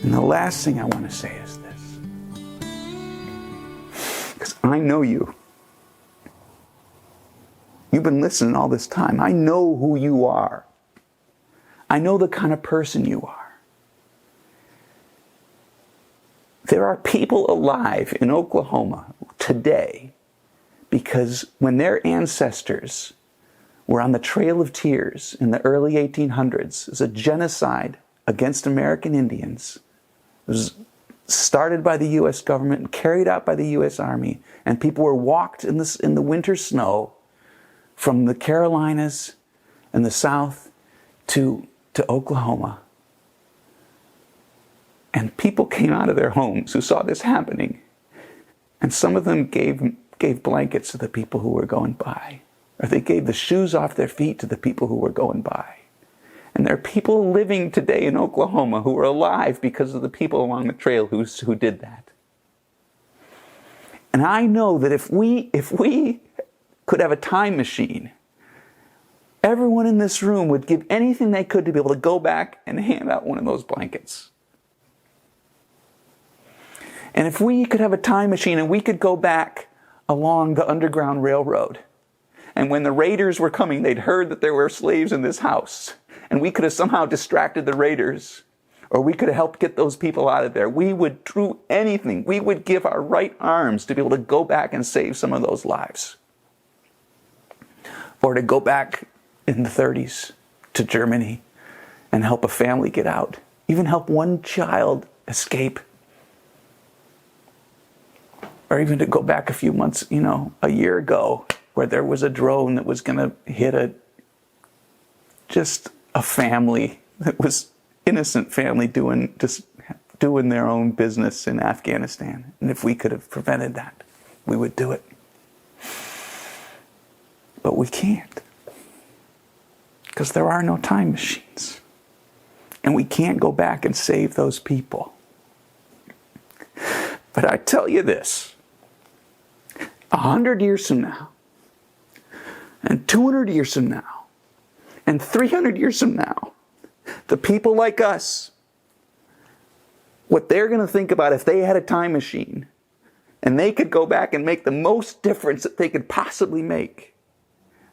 And the last thing I want to say is this. Because I know you. You've been listening all this time. I know who you are. I know the kind of person you are. There are people alive in Oklahoma today because when their ancestors were on the Trail of Tears in the early 1800s, it was a genocide against American Indians. It was started by the U.S. government and carried out by the U.S. Army, and people were walked in the winter snow from the Carolinas and the South to Oklahoma. And people came out of their homes who saw this happening. And some of them gave blankets to the people who were going by. Or they gave the shoes off their feet to the people who were going by. And there are people living today in Oklahoma who are alive because of the people along the trail who did that. And I know that if we could have a time machine, everyone in this room would give anything they could to be able to go back and hand out one of those blankets. And if we could have a time machine and we could go back along the Underground Railroad, and when the raiders were coming, they'd heard that there were slaves in this house, and we could have somehow distracted the raiders, or we could have helped get those people out of there, we would do anything. We would give our right arms to be able to go back and save some of those lives. Or to go back in the 30s to Germany and help a family get out. Even help one child escape. Or even to go back a few months, a year ago, where there was a drone that was going to hit just a family that was innocent family doing their own business in Afghanistan. And if we could have prevented that, we would do it. But we can't. Because there are no time machines. And we can't go back and save those people. But I tell you this, 100 years from now, and 200 years from now, and 300 years from now, the people like us, what they're going to think about if they had a time machine, and they could go back and make the most difference that they could possibly make,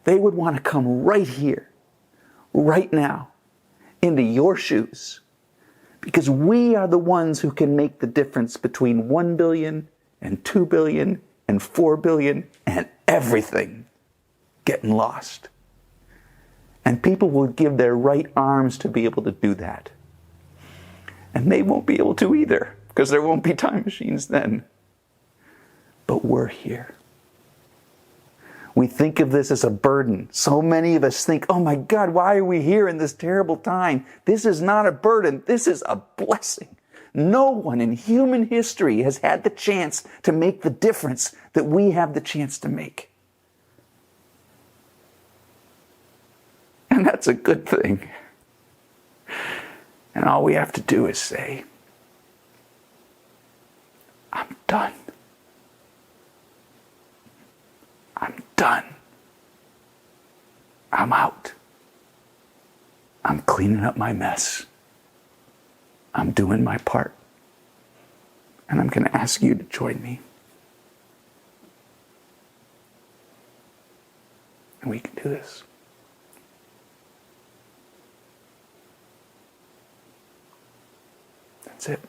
they would want to come right here, right now, into your shoes. Because we are the ones who can make the difference between 1 billion and 2 billion and 4 billion and everything getting lost. And people will give their right arms to be able to do that. And they won't be able to either, because there won't be time machines then. But we're here. We think of this as a burden. So many of us think, oh my God, why are we here in this terrible time? This is not a burden. This is a blessing. No one in human history has had the chance to make the difference that we have the chance to make. And that's a good thing. And all we have to do is say, I'm done. I'm done. I'm out. I'm cleaning up my mess. I'm doing my part. And I'm going to ask you to join me. And we can do this. That's it.